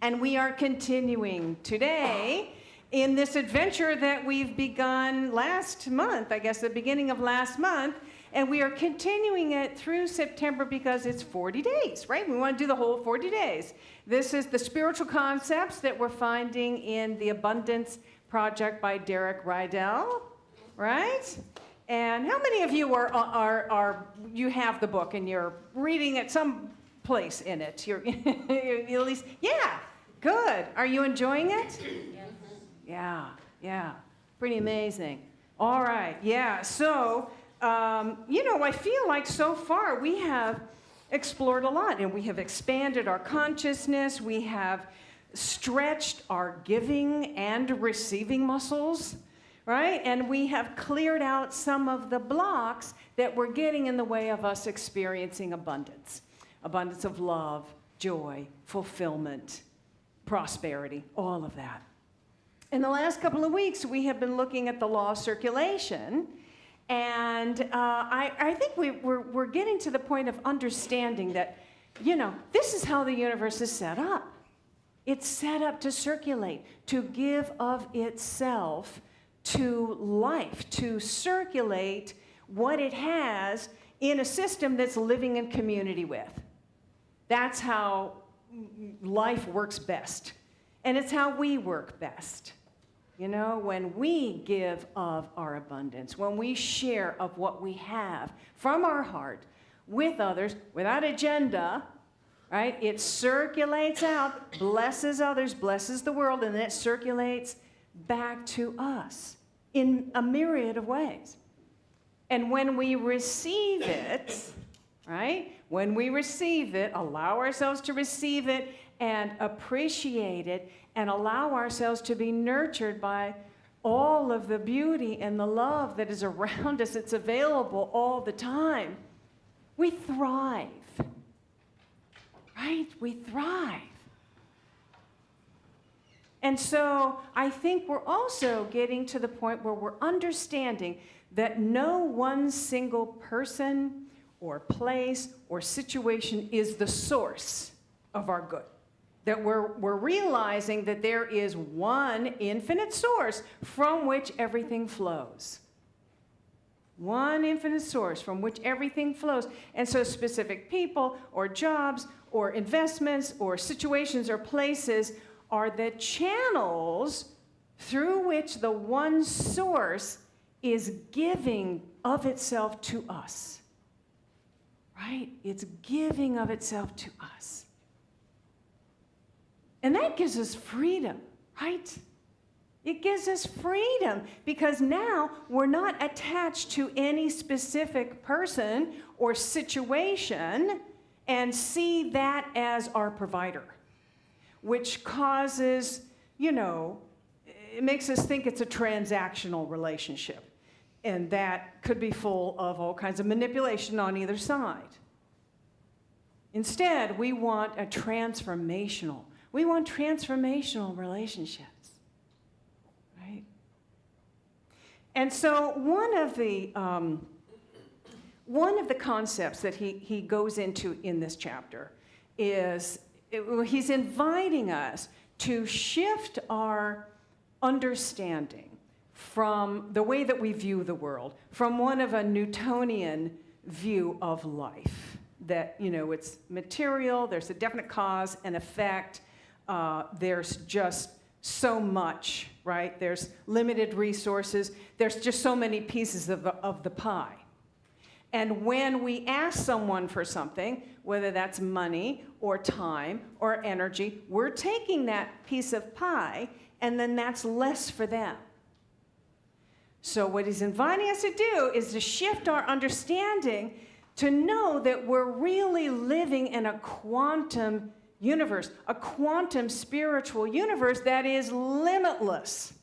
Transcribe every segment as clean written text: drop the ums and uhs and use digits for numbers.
And we are continuing today in this adventure that we've begun last month, I guess the beginning of last month, and we are continuing it through September because it's 40 days, right? We want to do the whole 40 days. This is the spiritual concepts that we're finding in the Abundance Project by Derek Rydell, right? And how many of you are you have the book and you're reading at some place in it? You're at least, yeah, good. Are you enjoying it? Yeah, pretty amazing. All right, yeah, so, I feel like so far we have explored a lot, and we have expanded our consciousness, we have stretched our giving and receiving muscles, right? And we have cleared out some of the blocks that were getting in the way of us experiencing abundance. Abundance of love, joy, fulfillment, prosperity, all of that. In the last couple of weeks, we have been looking at the law of circulation, and I think we're getting to the point of understanding that, this is how the universe is set up. It's set up to circulate, to give of itself to life, to circulate what it has in a system that's living in community with. That's how life works best. And it's how we work best. When we give of our abundance, when we share of what we have from our heart with others, without agenda, right? It circulates out, blesses others, blesses the world, and then it circulates back to us in a myriad of ways. And when we receive it, right? When we receive it, allow ourselves to receive it and appreciate it and allow ourselves to be nurtured by all of the beauty and the love that is around us. It's available all the time. We thrive, right? We thrive. And so I think we're also getting to the point where we're understanding that no one single person or place or situation is the source of our good. That we're realizing that there is one infinite source from which everything flows. One infinite source from which everything flows. And so specific people or jobs or investments or situations or places are the channels through which the one source is giving of itself to us. Right? It's giving of itself to us. And that gives us freedom, right? It gives us freedom because now we're not attached to any specific person or situation and see that as our provider, which causes, it makes us think it's a transactional relationship. And that could be full of all kinds of manipulation on either side. Instead, we want transformational relationships, right? And so one of the concepts that he goes into in this chapter is he's inviting us to shift our understanding from the way that we view the world, from one of a Newtonian view of life, that, it's material, there's a definite cause and effect, there's just so much, right? There's limited resources, there's just so many pieces of the pie. And when we ask someone for something, whether that's money or time or energy, we're taking that piece of pie and then that's less for them. So what he's inviting us to do is to shift our understanding to know that we're really living in a quantum universe, a quantum spiritual universe that is limitless.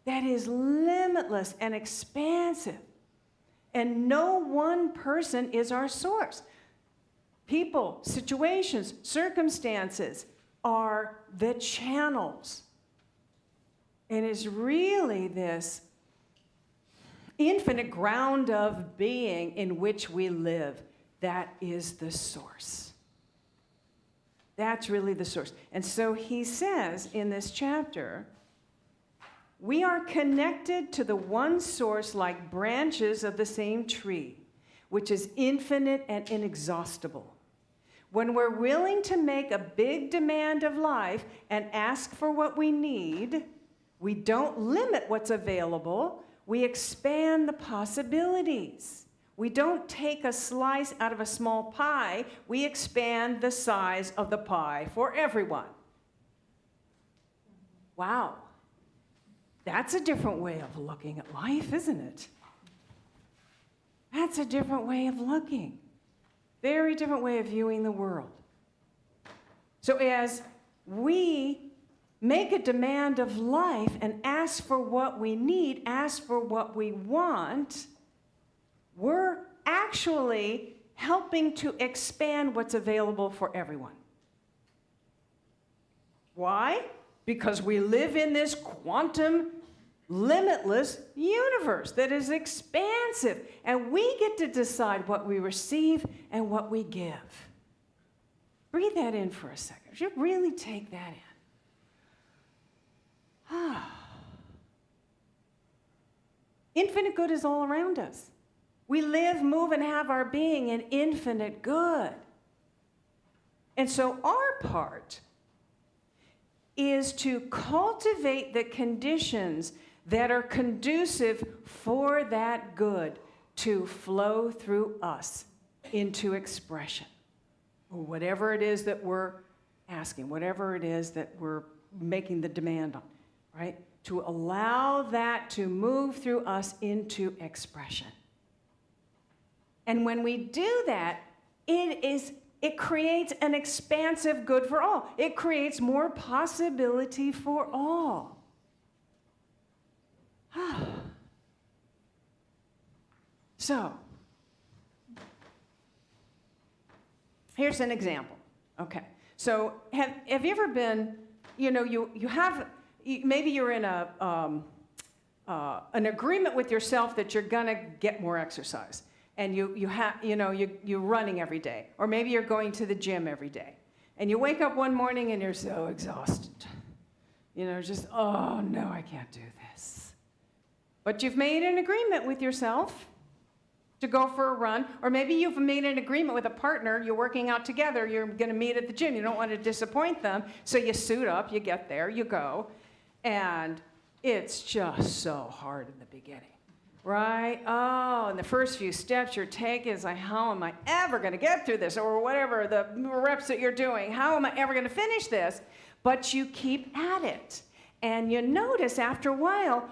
That is limitless and expansive. And no one person is our source. People, situations, circumstances are the channels. And it's really this infinite ground of being in which we live that is the source. That's really the source. And so he says in this chapter, we are connected to the one source like branches of the same tree, which is infinite and inexhaustible. When we're willing to make a big demand of life and ask for what we need, we don't limit what's available, we expand the possibilities. We don't take a slice out of a small pie, we expand the size of the pie for everyone. Wow. That's a different way of looking at life, isn't it? That's a different way of looking. Very different way of viewing the world. So as we make a demand of life and ask for what we need, ask for what we want, we're actually helping to expand what's available for everyone. Why? Because we live in this quantum, limitless universe that is expansive, and we get to decide what we receive and what we give. Breathe that in for a second. You really take that in. Infinite good is all around us. We live, move, and have our being in infinite good. And so our part is to cultivate the conditions that are conducive for that good to flow through us into expression. Whatever it is that we're asking, whatever it is that we're making the demand on, right? To allow that to move through us into expression. And when we do that, it creates an expansive good for all. It creates more possibility for all. So, here's an example. Okay. So, have you ever been, maybe you're in an agreement with yourself that you're gonna get more exercise. And you're running every day, or maybe you're going to the gym every day, and you wake up one morning and you're so exhausted, just, oh no, I can't do this. But you've made an agreement with yourself to go for a run, or maybe you've made an agreement with a partner, you're working out together, you're going to meet at the gym, you don't want to disappoint them, so you suit up, you get there, you go, and it's just so hard in the beginning. Right? Oh, and the first few steps you're taking is like, how am I ever going to get through this? Or whatever the reps that you're doing, how am I ever going to finish this? But you keep at it. And you notice after a while,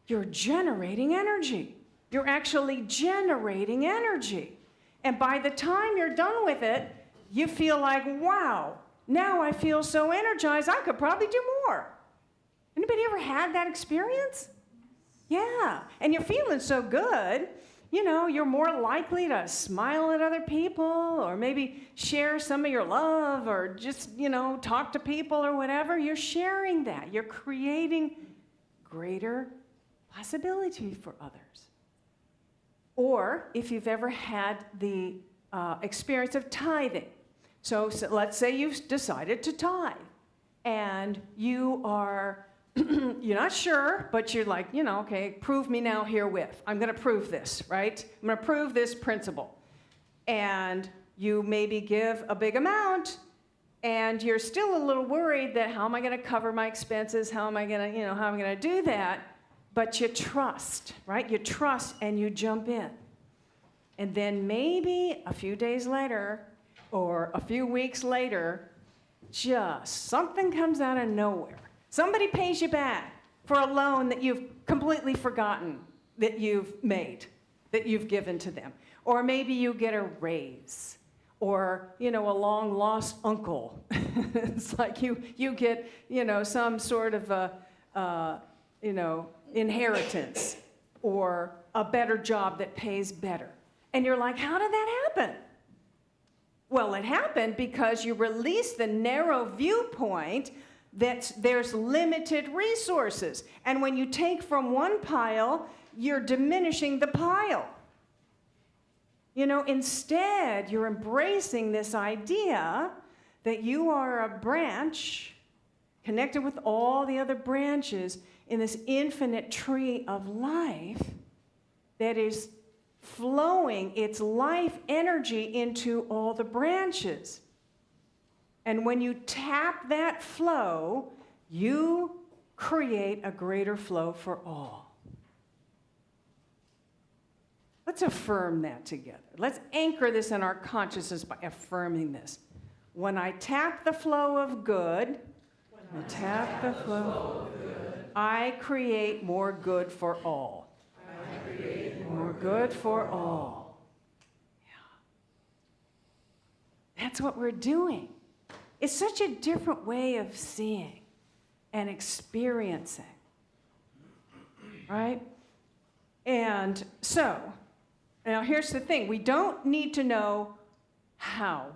you're generating energy. You're actually generating energy. And by the time you're done with it, you feel like, wow, now I feel so energized, I could probably do more. Anybody ever had that experience? Yeah, and you're feeling so good, you're more likely to smile at other people, or maybe share some of your love, or just, talk to people or whatever. You're sharing that. You're creating greater possibility for others. Or if you've ever had the experience of tithing. So let's say you've decided to tithe, and you are you're not sure, but you're like, okay, prove me now herewith. I'm going to prove this, right? I'm going to prove this principle. And you maybe give a big amount, and you're still a little worried that how am I going to cover my expenses? How am I going to, how am I going to do that? But you trust, right? You trust and you jump in. And then maybe a few days later or a few weeks later, just something comes out of nowhere. Somebody pays you back for a loan that you've completely forgotten that you've made, that you've given to them. Or maybe you get a raise, or, a long-lost uncle. It's like you get, some sort of inheritance, or a better job that pays better. And you're like, how did that happen? Well, it happened because you released the narrow viewpoint that there's limited resources. And when you take from one pile, you're diminishing the pile. Instead, you're embracing this idea that you are a branch connected with all the other branches in this infinite tree of life that is flowing its life energy into all the branches. And when you tap that flow, you create a greater flow for all. Let's affirm that together. Let's anchor this in our consciousness by affirming this. When I tap the flow of good, I create more good for all. More good for all. Yeah. That's what we're doing. It's such a different way of seeing and experiencing, right? And so, now here's the thing. We don't need to know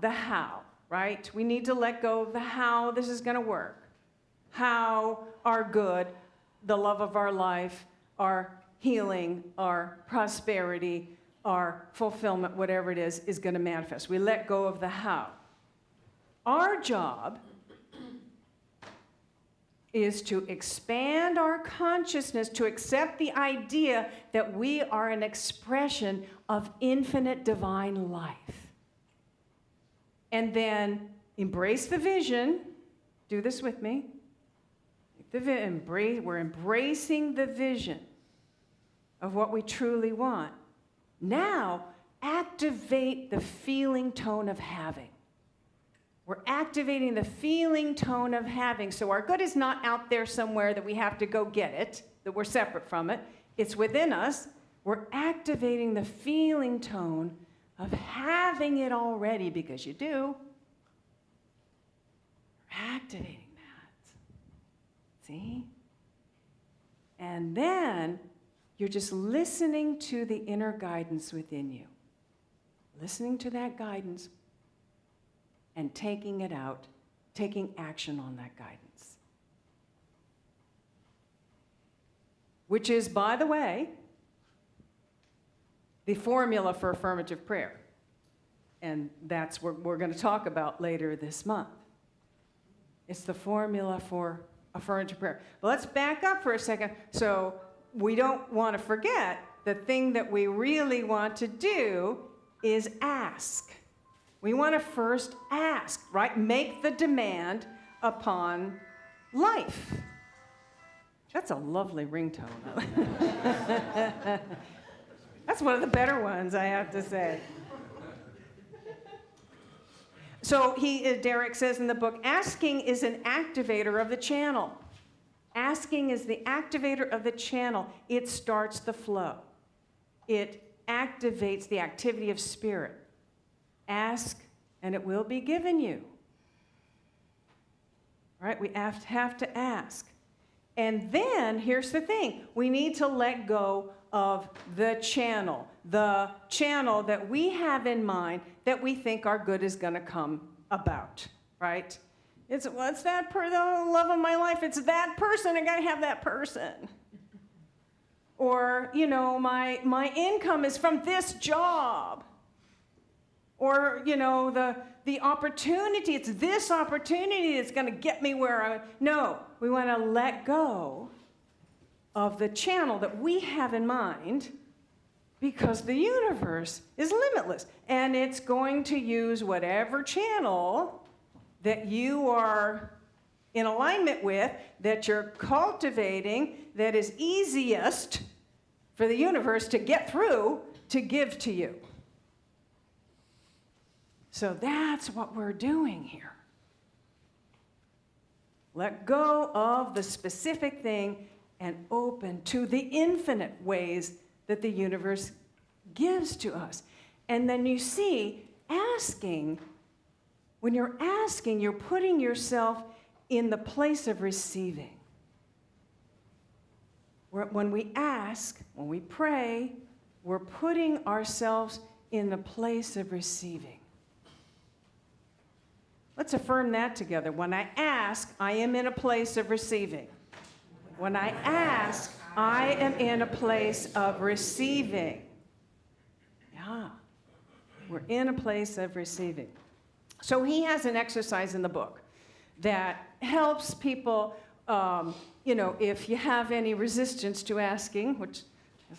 the how, right? We need to let go of the how this is going to work. How our good, the love of our life, our healing, our prosperity, our fulfillment, whatever it is going to manifest. We let go of the how. Our job is to expand our consciousness to accept the idea that we are an expression of infinite divine life. And then embrace the vision. Do this with me. We're embracing the vision of what we truly want. Now, activate the feeling tone of having. We're activating the feeling tone of having. So our good is not out there somewhere that we have to go get it, that we're separate from it. It's within us. We're activating the feeling tone of having it already, because you do. We're activating that. See? And then you're just listening to the inner guidance within you. Listening to that guidance and taking it out, taking action on that guidance. Which is, by the way, the formula for affirmative prayer. And that's what we're going to talk about later this month. It's the formula for affirmative prayer. But let's back up for a second. So we don't want to forget the thing that we really want to do is ask. We want to first ask, right? Make the demand upon life. That's a lovely ringtone. That's one of the better ones, I have to say. So Derek says in the book, asking is an activator of the channel. Asking is the activator of the channel. It starts the flow. It activates the activity of spirit. Ask, and it will be given you. Right? We have to ask. And then, here's the thing. We need to let go of the channel that we have in mind that we think our good is going to come about, right? It's the love of my life. It's that person. I got to have that person. Or, my income is from this job. Or, the opportunity, it's this opportunity that's going to get me where No, we want to let go of the channel that we have in mind, because the universe is limitless. And it's going to use whatever channel that you are in alignment with, that you're cultivating, that is easiest for the universe to get through to give to you. So that's what we're doing here. Let go of the specific thing and open to the infinite ways that the universe gives to us. And then you see, asking, when you're asking, you're putting yourself in the place of receiving. When we ask, when we pray, we're putting ourselves in the place of receiving. Let's affirm that together. When I ask, I am in a place of receiving. When I ask, I am in a place of receiving. Yeah, we're in a place of receiving. So he has an exercise in the book that helps people, if you have any resistance to asking, which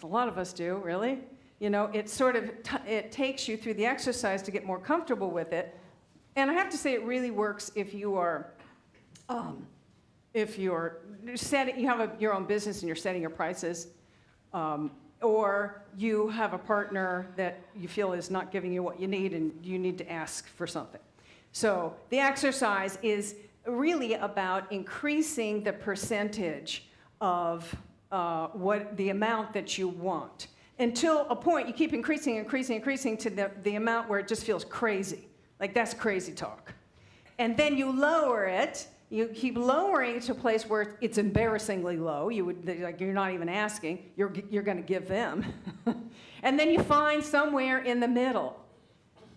a lot of us do, really, it sort of, it takes you through the exercise to get more comfortable with it. And I have to say it really works if you're setting, you have your own business and you're setting your prices, or you have a partner that you feel is not giving you what you need and you need to ask for something. So the exercise is really about increasing the percentage of the amount that you want, until a point you keep increasing to the amount where it just feels crazy. Like, that's crazy talk. And then you lower it. You keep lowering it to a place where it's embarrassingly low. You're not even asking. You're going to give them. And then you find somewhere in the middle.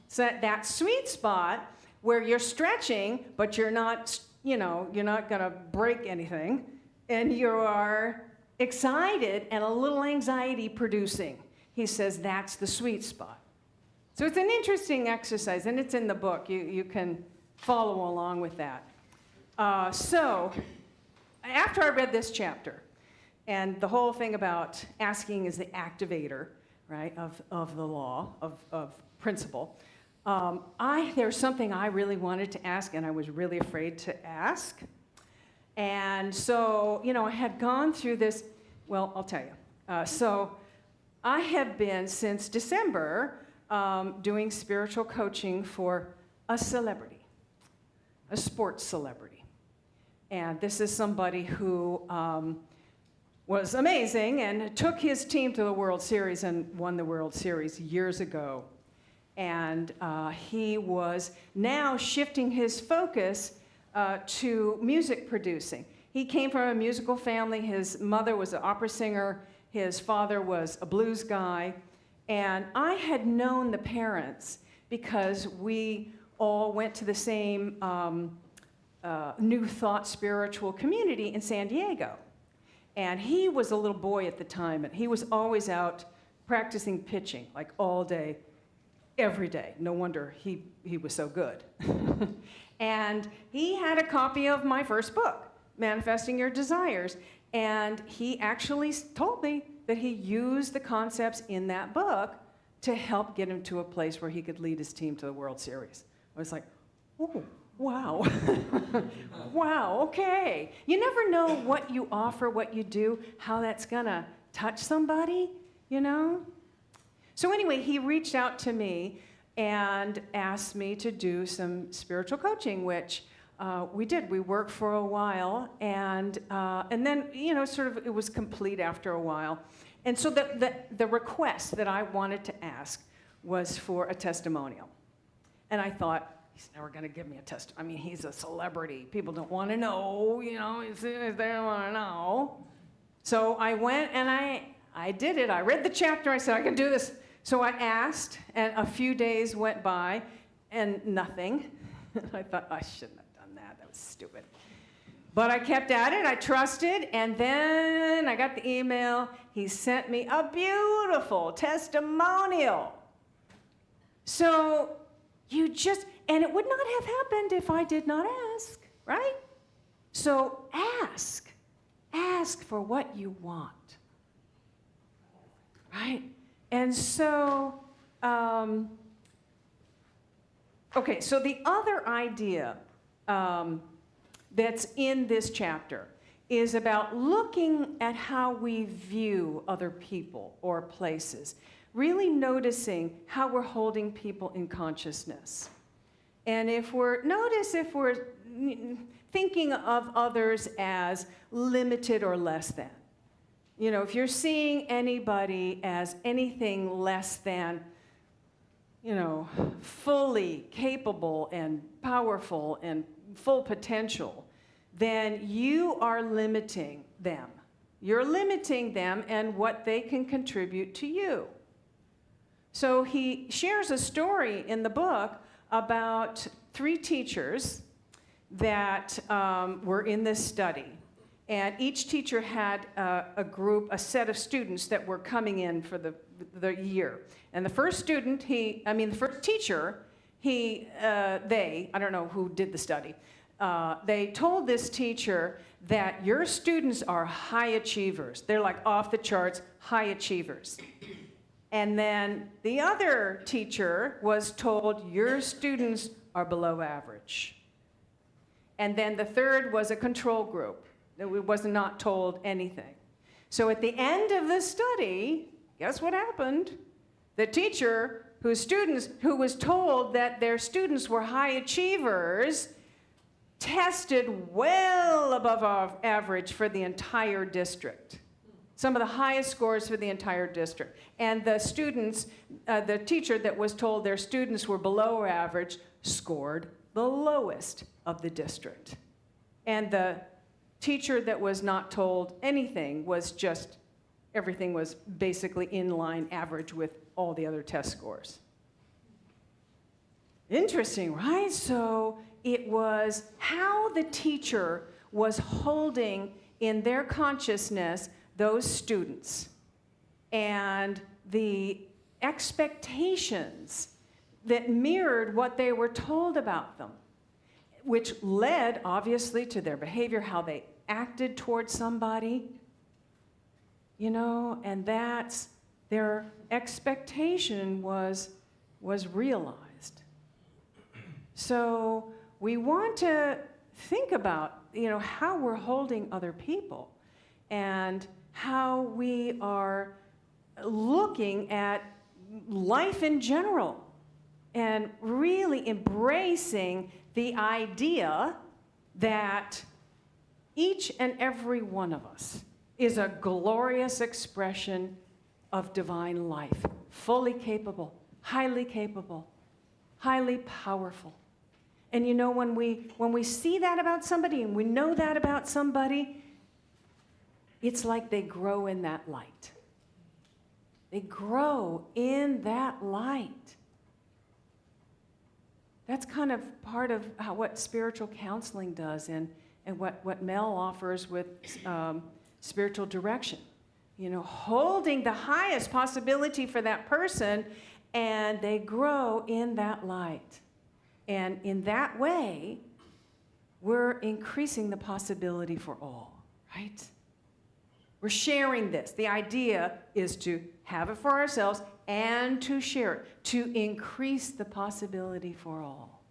So that sweet spot where you're stretching, but you're not going to break anything, and you are excited and a little anxiety producing. He says that's the sweet spot. So it's an interesting exercise, and it's in the book. You can follow along with that. So after I read this chapter, and the whole thing about asking is the activator, right, of the law, of principle, there's something I really wanted to ask, and I was really afraid to ask. And so, I had gone through this. Well, I'll tell you. So I have been, since December, doing spiritual coaching for a celebrity, a sports celebrity. And this is somebody who was amazing and took his team to the World Series and won the World Series years ago. And he was now shifting his focus to music producing. He came from a musical family. His mother was an opera singer. His father was a blues guy. And I had known the parents because we all went to the same New Thought spiritual community in San Diego. And he was a little boy at the time, and he was always out practicing pitching, like all day, every day. No wonder he was so good. And he had a copy of my first book, Manifesting Your Desires. And he actually told me that he used the concepts in that book to help get him to a place where he could lead his team to the World Series. I was like, oh, wow. Wow, okay. You never know what you offer, what you do, how that's going to touch somebody, So anyway, he reached out to me and asked me to do some spiritual coaching, which we did. We worked for a while, and then, it was complete after a while. And so the request that I wanted to ask was for a testimonial. And I thought, he's never going to give me a testimonial. I mean, he's a celebrity. People don't want to know, they don't want to know. So I went and I did it. I read the chapter. I said, I can do this. So I asked, and a few days went by, and nothing. I thought, I shouldn't have done that. That was stupid. But I kept at it. I trusted, and then I got the email. He sent me a beautiful testimonial. So and it would not have happened if I did not ask, right? So ask for what you want, right? And so, so the other idea that's in this chapter is about looking at how we view other people or places, really noticing how we're holding people in consciousness. And if we're thinking of others as limited or less than. If you're seeing anybody as anything less than, fully capable and powerful and full potential, then you are limiting them. You're limiting them and what they can contribute to you. So he shares a story in the book about 3 teachers that were in this study. And each teacher had a set of students that were coming in for the year. And the first teacher, I don't know who did the study, they told this teacher that your students are high achievers. They're like off the charts, high achievers. And then the other teacher was told, your students are below average. And then the third was a control group that was not told anything. So at the end of the study, guess what happened? The teacher who was told that their students were high achievers tested well above average for the entire district. Some of the highest scores for the entire district. And the students, the teacher that was told their students were below average scored the lowest of the district. And the teacher that was not told anything was just, everything was basically in line average with all the other test scores. Interesting, right? So it was how the teacher was holding in their consciousness those students and the expectations that mirrored what they were told about them, which led, obviously, to their behavior, how they acted towards somebody, and that's their expectation was realized. So we want to think about, how we're holding other people and how we are looking at life in general and really embracing the idea that each and every one of us is a glorious expression of divine life, fully capable, highly powerful. And when we see that about somebody and we know that about somebody, it's like they grow in that light. They grow in that light. That's kind of part of what spiritual counseling does and what Mel offers with spiritual direction. Holding the highest possibility for that person, and they grow in that light. And in that way, we're increasing the possibility for all, right? We're sharing this. The idea is to have it for ourselves and to share it, to increase the possibility for all.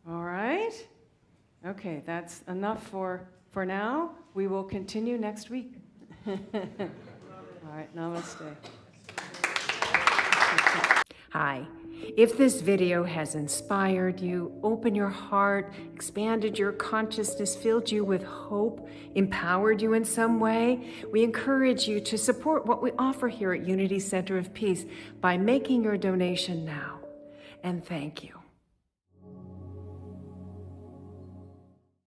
All right? Okay, that's enough for now. We will continue next week. All right, namaste. Hi. If this video has inspired you, opened your heart, expanded your consciousness, filled you with hope, empowered you in some way, we encourage you to support what we offer here at Unity Center of Peace by making your donation now. And thank you.